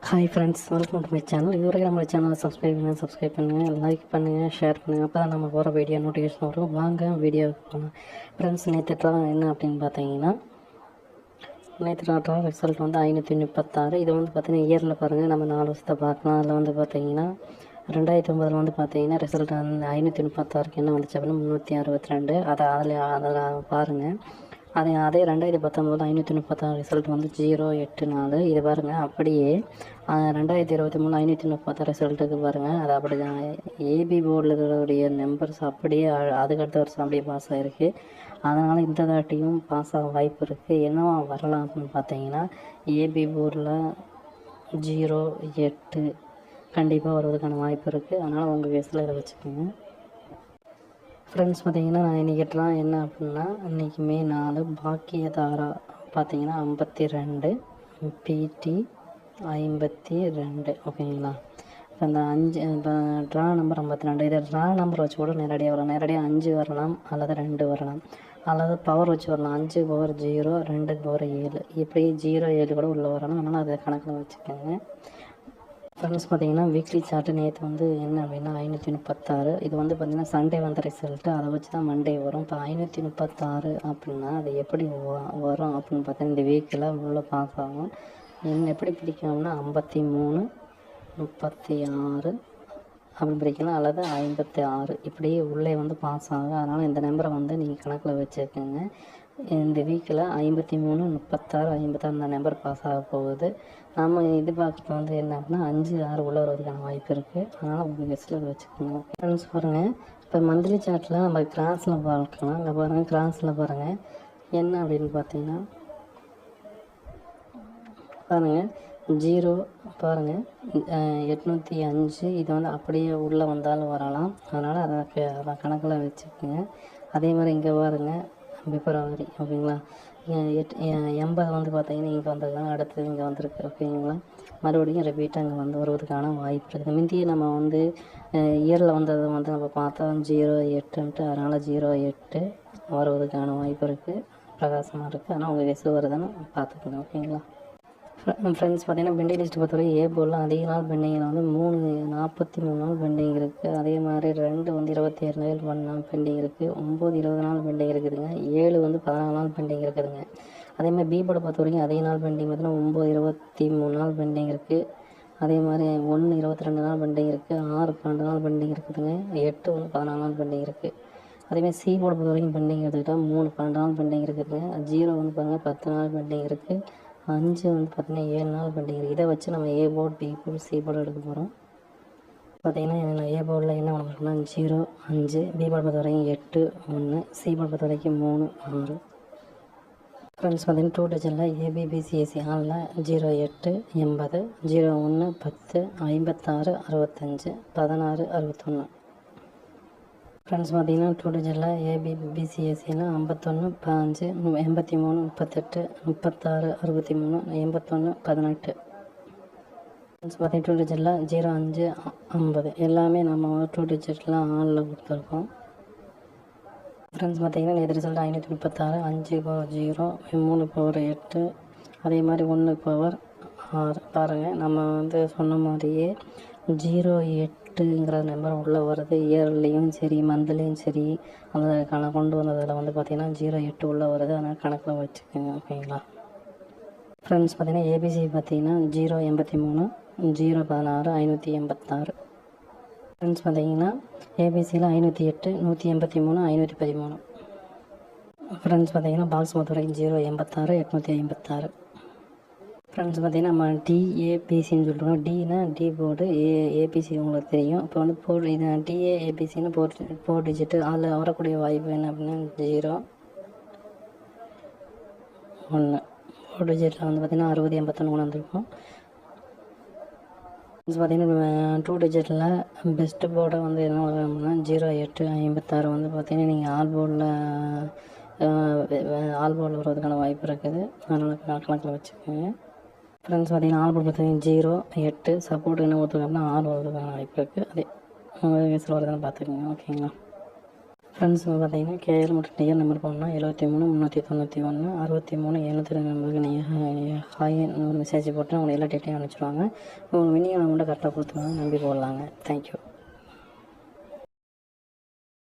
Hi friends, welcome to my channel. இதுவரைக்கும் நம்ம சேனலை சப்ஸ்கிரைப் பண்ணுங்கள், லைக் பண்ணுங்கள், ஷேர் பண்ணுங்கள். அப்போ தான் நம்ம போகிற வீடியோ நோட்டிஃபிகேஷன் வரும். வாங்க வீடியோவுக்கு போகலாம். ஃப்ரெண்ட்ஸ், நேற்று என்ன அப்படின்னு பார்த்தீங்கன்னா, நேற்று ரிசல்ட் வந்து 536. இது வந்து பார்த்தீங்கன்னா இயரில் பாருங்கள், நம்ம 4 வருஷத்தை பார்க்கலாம். அதில் வந்து பார்த்தீங்கன்னா 2009 வந்து பார்த்தீங்கன்னா ரிசல்ட் வந்து 536 என்ன வந்துச்சு அப்படின்னா 362. அதில் பாருங்கள். அதே 2019 536 ரிசல்ட் வந்து 084. இது பாருங்கள். அப்படியே 2023 536 ரிசல்ட்டுக்கு பாருங்கள், அது அப்படி தான். ஏபி போர்டில் இருக்கிறவுடைய நம்பர்ஸ் அப்படியே அதுக்கடுத்த வருஷம் அப்படியே பாஸ் ஆகிருக்கு. அதனால் இந்த தாட்டியும் பாஸ் ஆக வாய்ப்பு இருக்குது. என்னவா வரலாம் அப்படின்னு பார்த்தீங்கன்னா, ஏபி போர்டில் 08 கண்டிப்பாக வருவதற்கான வாய்ப்பு இருக்குது. அதனால் உங்கள் கேஸில் இதை வச்சுக்கோங்க. ஃப்ரெண்ட்ஸ், பார்த்தீங்கன்னா நான் இன்றைக்கி என்ன அப்படின்னா, இன்றைக்கி மே 4 பாக்கியதாரா பார்த்தீங்கன்னா 52, பிடி 52. ஓகேங்களா? இப்போ இந்த 5 இப்போ ட்ரா நம்பர் 52. இதை ட்ரா நம்பர் வச்சு கூட நேரடியாக வரலாம். நேரடியாக 5 வரலாம், அல்லது 2 வரலாம், அல்லது பவர் வச்சு வரலாம். 5 பவர் 0, 2 பவர் 7, இப்படி 0 7 கூட உள்ளே வரலாம். அதனால் அதை கணக்கில் வச்சுக்கோங்க. ஃப்ரெண்ட்ஸ், பார்த்தீங்கன்னா வீக்லி சார்ட்டு நேற்று வந்து என்ன அப்படின்னா 536. இது வந்து பார்த்திங்கன்னா சண்டே வந்த ரிசல்ட்டு, அதை வச்சு தான் மண்டே வரும். இப்போ 536 அப்படின்னா அது எப்படி வரும் அப்படின்னு பார்த்தீங்கன்னா, இந்த வீக்கில் உள்ள பாஸ் ஆகும். என்ன எப்படி பிடிக்கணும்னா 53, 36 அப்படின்னு பிடிக்கலாம், அல்லது 56 இப்படியே உள்ளே வந்து பாஸ் ஆகும். அதனால் இந்த நம்பரை வந்து நீங்கள் கணக்கில் வச்சுக்கோங்க. இந்த வீக்கில் 53, 36, 56 இந்த நம்பர் பாஸ் ஆக போகுது. நம்ம எதிர்பார்க்குறது வந்து என்ன அப்படின்னா 5, 6 உள்ள வருவதற்கான வாய்ப்பு இருக்குது. அதனால் உங்கள் கெஸ்ட்டில் அதை வச்சுக்கோங்க. ஃப்ரெண்ட்ஸ், பாருங்கள். இப்போ மந்த்லி சார்ட்டில் நம்ம கிராஸில் பார்க்கலாம். அங்கே பாருங்கள், கிராஸில் பாருங்கள் என்ன அப்படின்னு பார்த்தீங்கன்னா, பாருங்கள் 0 பாருங்கள் 805. இது வந்து அப்படியே உள்ளே வந்தாலும் வரலாம். அதனால் அதை கணக்கில் வச்சுக்கோங்க. அதே மாதிரி இங்கே பாருங்கள் பிப்ரவரி. ஓகேங்களா? 80 வந்து பார்த்தீங்கன்னா இங்கே வந்திருக்காங்க, அடுத்தது இங்கே வந்திருக்கு. ஓகேங்களா? மறுபடியும் ரிப்பீட் அங்கே வந்து வருவதற்கான வாய்ப்பு இருக்குது. முந்தைய நம்ம வந்து இயரில் வந்ததை வந்து நம்ம பார்த்தா 08ன்ட்டு, அதனால் 08 வருவதற்கான வாய்ப்பு இருக்குது. பிரகாசமாக இருக்குது. ஆனால் உங்கள் கெஸ்ஸில் வருதுன்னு பார்த்துக்கணும். ஓகேங்களா? ஃப்ரெண்ட்ஸ், பார்த்தீங்கன்னா பெண்டிங் லிஸ்ட்டு பொறுத்தவரை ஏ போர்டில் அதிக நாள் பெண்டிங்கில் வந்து 43 நாள் பெண்டிங் இருக்குது. அதே மாதிரி 2 வந்து 27 நாள் பெண்டிங் இருக்குது. 9 20 நாள் பெண்டிங் இருக்குதுங்க. 7 வந்து 14 நாள் பெண்டிங் இருக்குதுங்க. அதே மாதிரி பி போர்டை பொறுத்த வரைக்கும் அதிக நாள் பெண்டிங் பார்த்தீங்கன்னா 9 23 நாள் பெண்டிங் இருக்குது. அதே மாதிரி 1 22 நாள் பெண்டிங் இருக்குது. 6 12 நாள் பெண்டிங் இருக்குதுங்க. 8 வந்து 14 நாள் பெண்டிங் இருக்குது. அதேமாதிரி சி போர்டை பொறுத்த வரைக்கும் பெண்டிங் எடுத்துக்கிட்டால் 3 12 நாள் பெண்டிங் இருக்குதுங்க. 0 வந்து பாருங்கள் 10 நாள் பெண்டிங் இருக்குது. 5 வந்து பார்த்திங்கன்னா 7 நாள் பெண்டிங் இருக்குது. இதை வச்சு நம்ம A board, B board, C board எடுக்க போகிறோம். பார்த்திங்கன்னா ஏ போர்டில் என்ன பண்ணணும்னா 0 5, பி போர்டு பொறுத்த வரைக்கும் 8 1, சி போர்டு பொறுத்த வரைக்கும் 3 6. ஃப்ரெண்ட்ஸ், பார்த்திங்கன்னா 2 டிஜிட்டில் ஏபிபிசிஎஸ்சி ஆனில் 08 80, 01 10, 56 65, 16 61. ஃப்ரெண்ட்ஸ், பார்த்தீங்கன்னா 2 டிஜிட்டில் ஏபிபிசிஎஸ்சியில் 51 15, 83 38, 36 63, 81 18. ஃப்ரெண்ட்ஸ், பார்த்தீங்கன்னா 2 டிஜிட்டில் 05 50 எல்லாமே நம்ம 2 டிஜிட்டில் ஆனில் கொடுத்துருக்கோம். ஃப்ரெண்ட்ஸ், பார்த்தீங்கன்னா நேற்று ரிசல்ட் 536, 5 பவர் 0, 3 பவர் 8, அதே மாதிரி 1 பவர் 6. பாருங்கள், நம்ம வந்து சொன்ன மாதிரியே 08ங்கிற நம்பர் உள்ளே வருது. இயர்லேயும் சரி, மந்த்லேயும் சரி, அந்த கொண்டு வந்ததில் வந்து பார்த்திங்கன்னா 08 உள்ளே வருது. அதனால் கணக்கில் வச்சுக்கோங்க. ஓகேங்களா? ஃப்ரெண்ட்ஸ், பார்த்திங்கன்னா ஏபிசி பார்த்திங்கன்னா 083, 016, 586. ஃப்ரெண்ட்ஸ், பார்த்திங்கன்னா ஏபிசியில் 508, 183, 513. ஃப்ரெண்ட்ஸ், பார்த்திங்கன்னா பாக்ஸ் பொறுத்த வரைக்கும் 086, 856. ஃப்ரெண்ட்ஸ், பார்த்திங்கன்னா நம்ம டிஏபிசின்னு சொல்கிறோம். டினா டி போர்டு, ஏபிசி உங்களுக்கு தெரியும். இப்போ வந்து இது டிஏஏபிசின்னு 4 டிஜிட்டு. அதில் வரக்கூடிய வாய்ப்பு என்ன அப்படின்னா 0 1. 4 டிஜிட்டில் வந்து பார்த்திங்கன்னா 60 81 வந்திருக்கும். பார்த்திங்கன்னா 2 டிஜிட்டில் பெஸ்ட்டு போர்டை வந்து என்ன வரணும்னா 08 56 வந்து பார்த்திங்கன்னா நீங்கள் ஆல் போர்டில் வருவதற்கான வாய்ப்பு இருக்குது. அதனால் கணக்கில் வச்சுக்கோங்க. ஃப்ரெண்ட்ஸ், பார்த்திங்கன்னா ஆல் போர்டு பார்த்தீங்கன்னா 0 8 சப்போர்ட் என்ன கொடுத்துருக்காங்கன்னா 6 வருவதற்கான வாய்ப்பு இருக்குது. அதே உங்கள் வயசில் வருதுன்னு பார்த்துக்கோங்க. ஓகேங்களா? ஃப்ரெண்ட்ஸ் பார்த்தீங்கன்னா கேஎல் மற்றும் டிஎல் நம்பர் போடணும் 73 391 63 702 நம்பருக்கு நீங்கள் ஹாய்னு ஒரு மெசேஜ் போட்டு அவங்க எல்லா டேட்டையும் அனுப்பிச்சிடுவாங்க. உங்கள் வினிங் அமௌண்ட்டை கரெக்டாக கொடுத்துருவாங்க, நம்பி போடலாங்க. தேங்க்யூ.